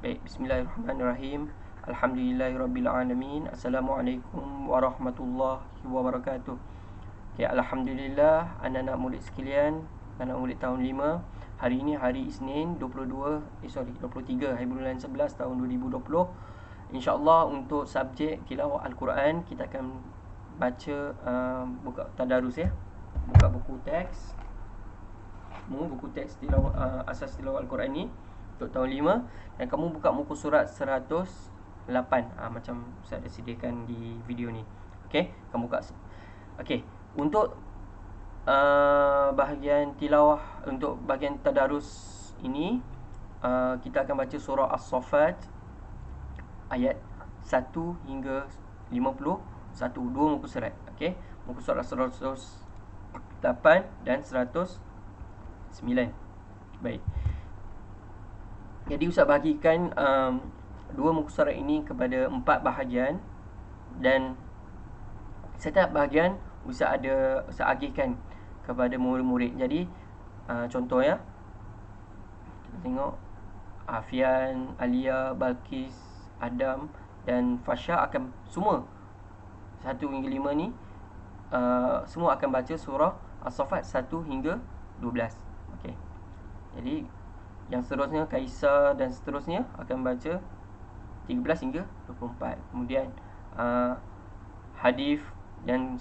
Baik, bismillahirrahmanirrahim. Alhamdulillahirabbil Assalamualaikum warahmatullahi wabarakatuh. Okay, alhamdulillah anak-anak murid sekalian, anak murid tahun 5. Hari ini hari Isnin 23 hari bulan 11 tahun 2020. InsyaAllah untuk subjek tilawah Al-Quran kita akan baca buka tadarus ya. Buka buku teks. Buku teks tilawah asas tilawah Al-Quran ni untuk tahun 5, dan kamu buka muka surat 108 macam saya ada sediakan di video ni. Okey, kamu buka. Okey, untuk bahagian tilawah, untuk bahagian tadarus ini kita akan baca surah As-Saffat ayat 1 hingga 51, dua muka surat. Okey, muka surat 108 dan 109. Baik. Jadi Ustaz bahagikan dua muka surat ini kepada 4 bahagian, dan setiap bahagian Ustaz agihkan kepada murid-murid. Jadi contoh ya, kita tengok Afian, Alia, Balkis, Adam dan Fasha akan semua 1 hingga 5 ni semua akan baca surah As-Saffat 1 hingga 12. Okey. Jadi yang seterusnya Kaisar dan seterusnya akan baca 13 hingga 24. Kemudian Hadif dan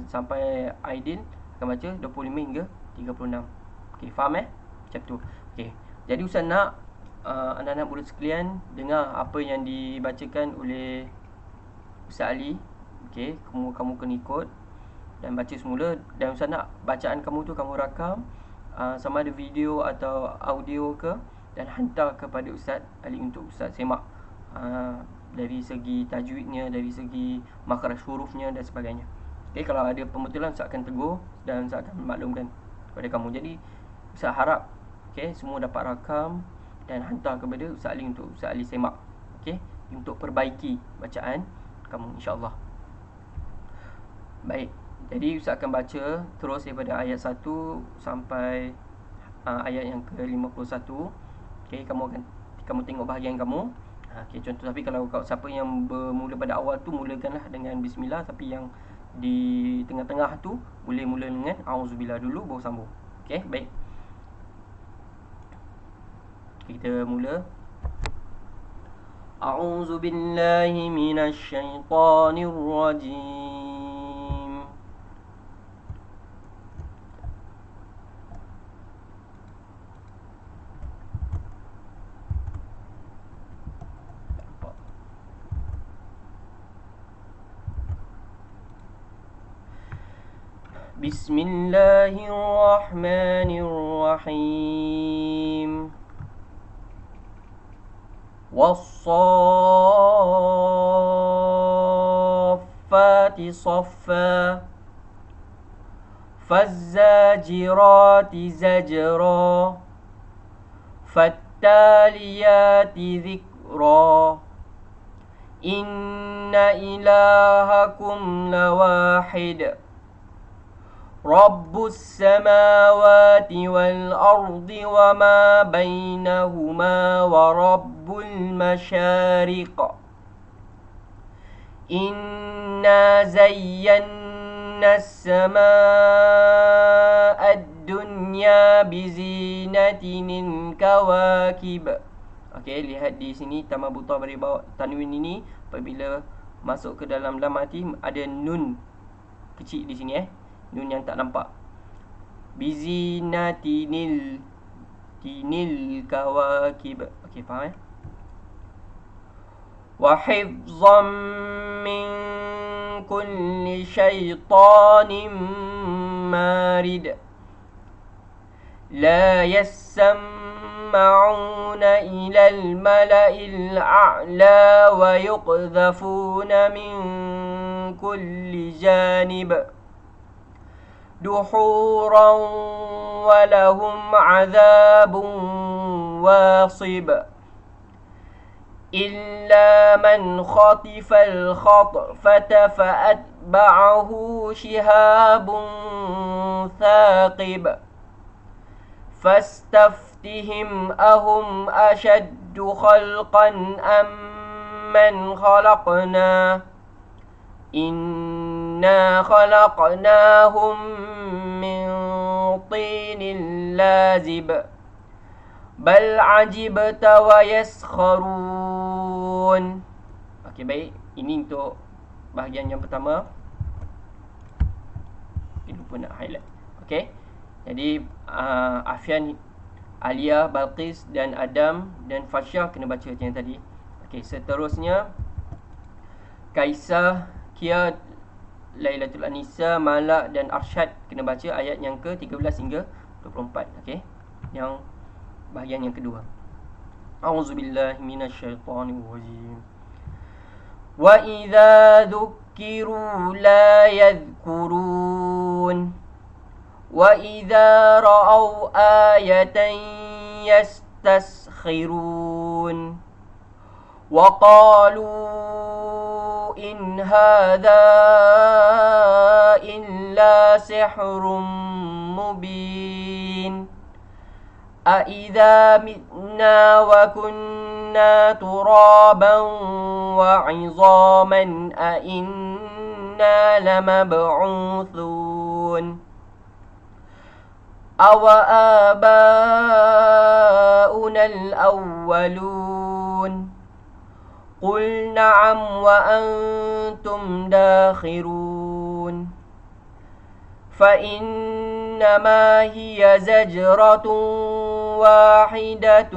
sampai Aidil akan baca 25 hingga 36. Okey, faham macam tu. Okey. Jadi Ustaz nak anak-anak murid sekalian dengar apa yang dibacakan oleh Ustaz Ali. Okey, kamu kena ikut dan baca semula, dan Ustaz nak bacaan kamu tu kamu rakam sama ada video atau audio ke, dan hantar kepada Ustaz Ali untuk Ustaz semak dari segi tajwidnya, dari segi makhraj hurufnya dan sebagainya. Okey, kalau ada pembetulan Ustaz akan tegur dan Ustaz akan maklumkan kepada kamu. Jadi Ustaz harap semua dapat rakam dan hantar kepada Ustaz Ali untuk Ustaz Ali semak. Okey, untuk perbaiki bacaan kamu insya-Allah. Baik. Jadi Ustaz akan baca terus daripada ayat 1 sampai ayat yang ke-51. Okey, kamu tengok bahagian kamu. Okey, contoh, tapi kalau siapa yang bermula pada awal tu mulakanlah dengan bismillah, tapi yang di tengah-tengah tu boleh mula dengan auzubillah dulu baru sambung. Okey, baik. Kita mula. A'udzubillahi minasyaitonirrajim. Bismillahirrahmanirrahim. Was-saffati saffa, faz-zajirati zajra, fattaliyati dhikra. Inna ilahakum lawahid, Rabbus samawati wal ardi wa ma bainahuma wa rabbul masyariq. Inna zayyanna as-samaa'a ad-dunya bizinatin kawakib. Okey, lihat di sini tamah buta bagi bawah tanwin ini apabila masuk ke dalam lam mati ada nun kecil di sini nun yang tak nampak. Bizinatinil kawakib. Okey, faham Wa hifzan min kulli syaitanin marid. La yasma'una ila al-mala'il a'la wa yuqdhafuna min kulli janib. دحورا ولهم عذاب واصب إلا من خطف الخطفة فأتبعه شهاب ثاقب فاستفتهم أهم أشد أشد خلقا أمن خلقنا إنا خلقناهم من طين لازب بل عجبت ويسخرون. Okey, baik. Ini untuk bahagian yang pertama. Lupa nak highlight. Okey. Jadi Afian, Alia, Balqis dan Adam dan Fasya kena baca macam yang tadi. Okey, seterusnya Kaisah, Kia, Lailatul Anisa, Malak dan Arsyad kena baca ayat yang ke-13 hingga 24. Okey. Yang bahagian yang kedua. A'udzubillahi minasyaitonir rajim. Wa idza dzukkiru la yadhkurun wa idza ra'au ayatan yastaskhirun wa qalu in hadha illa sihrun mubin. أَإِذَا مِتْنَا وَكُنَّا تُرَابًا وَعِظَامًا أَإِنَّا لَمَبْعُوثُونَ أَوَآبَاؤُنَا الْأَوَّلُونَ قُلْ نَعَمْ وَأَنْتُمْ دَاخِرُونَ فإنما هي زجرة واحدة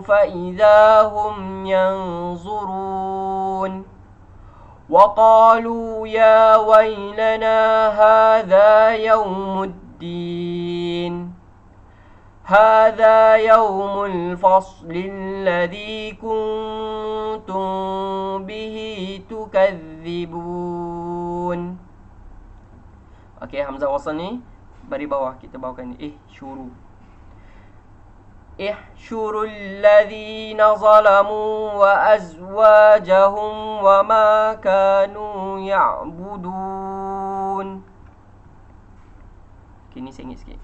فإذا هم ينظرون وقالوا يا ويلنا هذا يوم الدين هذا يوم الفصل الذي كنتم به تكذبون. Okey, hamzah wasal ni bari bawah kita bawakan ni ihsyuru. Ihsyurul ladzina zalamu wa azwajahum wa ma kanu ya'budun. Okey, ni saya ingat sikit.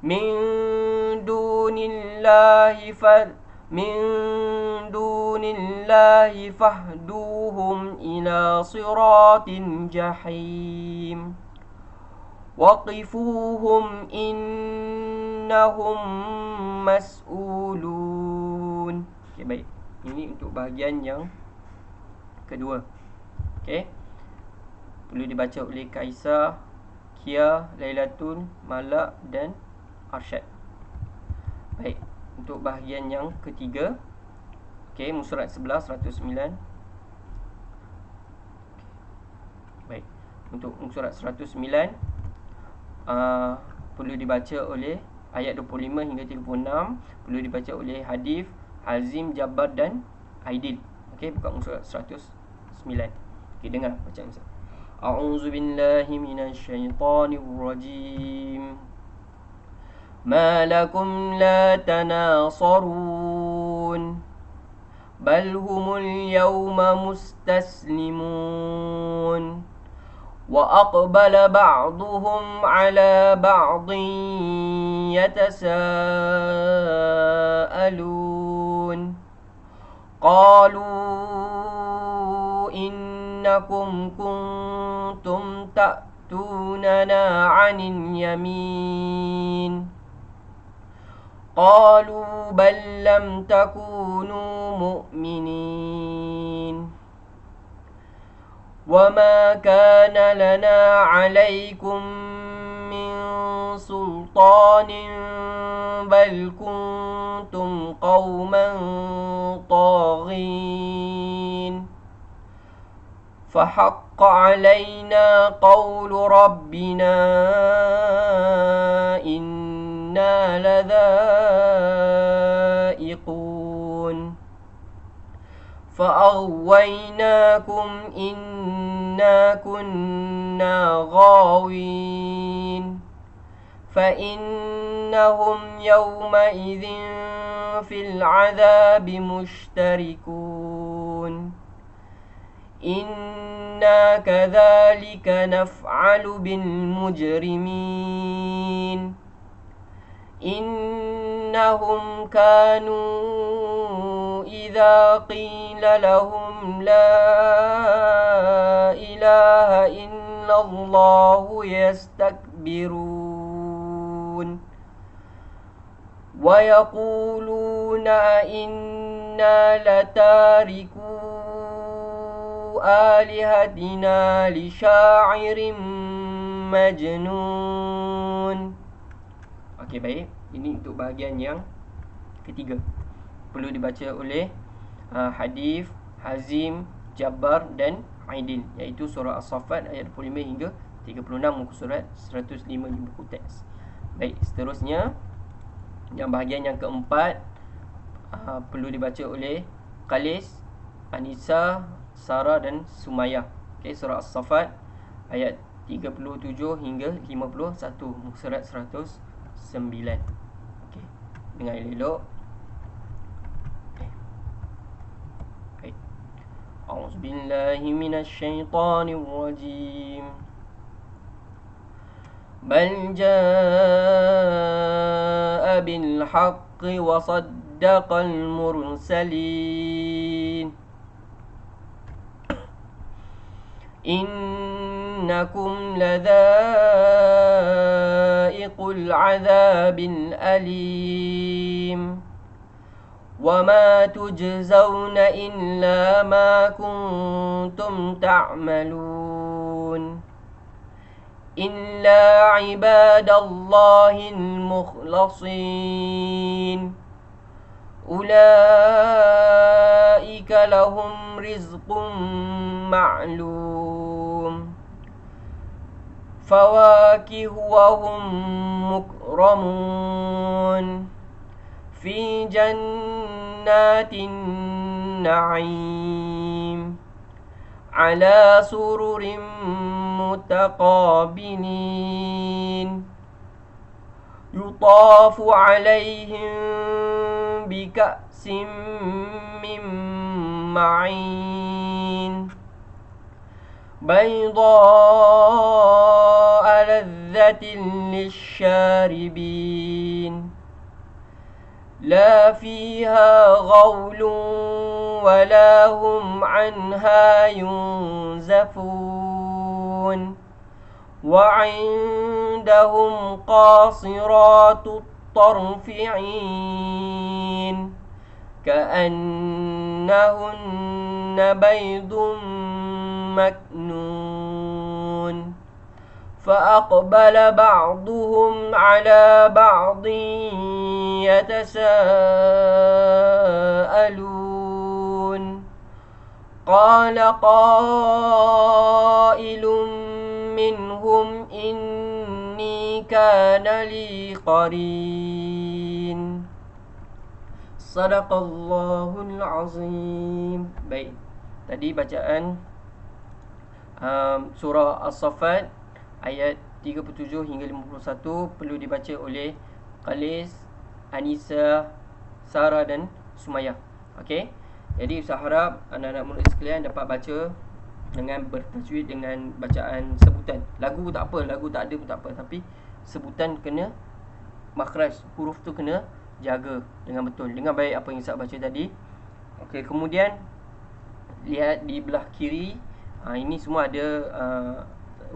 Min dunillahi fahduhum ila siratin jahim waqifuhum innahum mas'ulun. Okey, baik. Ini untuk bahagian yang kedua. Okey. Perlu dibaca oleh Kaisah, Kia, Lailatul, Malak dan Arsyad. Baik. Untuk bahagian yang ketiga, okey, Musurat 11, 109. Baik. Untuk Musurat 109 perlu dibaca oleh ayat 25 hingga 36. Perlu dibaca oleh Hadif, Hazim, Jabbar dan Aidil. Okey, buka Musurat 109. Okey, dengar bacaan saya. A'udzu billahi minasyaitonir rajim. ما لكم لا تناصرون بل هم اليوم مستسلمون وأقبل بعضهم على بعض يتساءلون قالوا إنكم كنتم تأتوننا عن اليمين قالوا بل لم تكونوا مؤمنين وما كان لنا عليكم من سلطان بل كنتم قوما طاغين فحق علينا قول ربنا إنا لذائقون فأغويناكم إنا كنا غاوين فإنهم يومئذ في العذاب مشتركون إنا كذلك نفعل بالمجرمين إنهم كانوا إذا قيل لهم لا إله إلا الله يستكبرون ويقولون إنا لتاركو آلهتنا لشاعر مجنون. Okey, baik. Ini untuk bahagian yang ketiga. Perlu dibaca oleh Hadif, Hazim, Jabbar dan Aidil, iaitu surah As-Saffat ayat 25 hingga 36 muka surat 105 di buku teks. Baik, seterusnya yang bahagian yang keempat perlu dibaca oleh Qalis, Anisa, Sarah dan Sumayyah. Okey, surah As-Saffat ayat 37 hingga 51 muka surat 109. Okey, dengar elok. Baik. A'udzubillahi minasyaitonir rajim. Bal jaa'a bil haqqi wa saddaqal mursalin. إنكم لذائق العذاب الأليم وما تجزون إلا ما كنتم تعملون إلا عباد الله المخلصين أولئك لهم رزق معلوم فواكه وهم مكرمون في جنات النعيم على سرر متقابلين يطاف عليهم بكأس من معين بيضاء لذة للشاربين لا فيها غول ولا هم عنها ينزفون وعندهم قاصرات الطرف عين كأنهن بيض مكنون فأقبل بعضهم على بعض يتساءلون قال قائل منهم إني كان لي قرين Sadaqallahul Azim. Baik, tadi bacaan surah As-Saffat ayat 37 hingga 51 perlu dibaca oleh Qalis, Anisa, Sarah dan Sumayyah. Okey. Jadi saya harap anak-anak murid sekalian dapat baca dengan bertajwid, dengan bacaan sebutan. Lagu tak apa, lagu tak ada pun tak apa, tapi sebutan kena makhraj, huruf tu kena jaga dengan betul, dengan baik apa yang saya baca tadi. Okey, kemudian lihat di belah kiri. Ini semua ada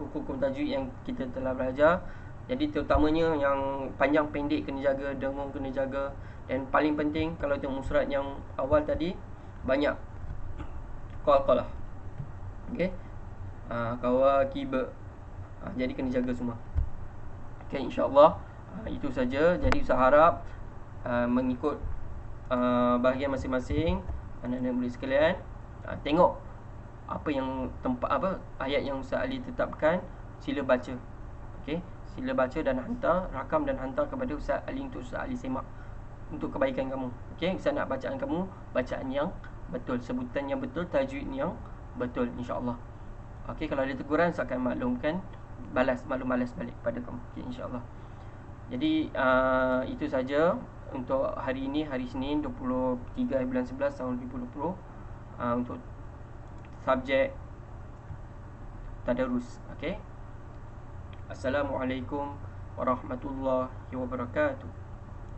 hukum tajwid yang kita telah belajar. Jadi terutamanya yang panjang pendek kena jaga, dengung kena jaga, dan paling penting kalau tengok surat yang awal tadi banyak qalqalah. Okey. Kawakiba. Jadi kena jaga semua. Okey, insya-Allah itu saja. Jadi saya harap mengikut bahagian masing-masing anak-anak murid sekalian, tengok apa yang ayat yang Ustaz Ali tetapkan, sila baca. Okey, sila baca dan hantar, rakam dan hantar kepada Ustaz Ali untuk Ustaz Ali semak untuk kebaikan kamu. Okey, Ustaz nak bacaan kamu bacaan yang betul, sebutan yang betul, tajwid yang betul, insya-Allah. Okey, kalau ada teguran saya akan maklum balas balik pada kamu. Okey, insya-Allah. Jadi itu saja untuk hari ini, hari Senin 23 bulan 11 tahun 2020, untuk subjek tadarus. Okey. Assalamualaikum warahmatullahi wabarakatuh.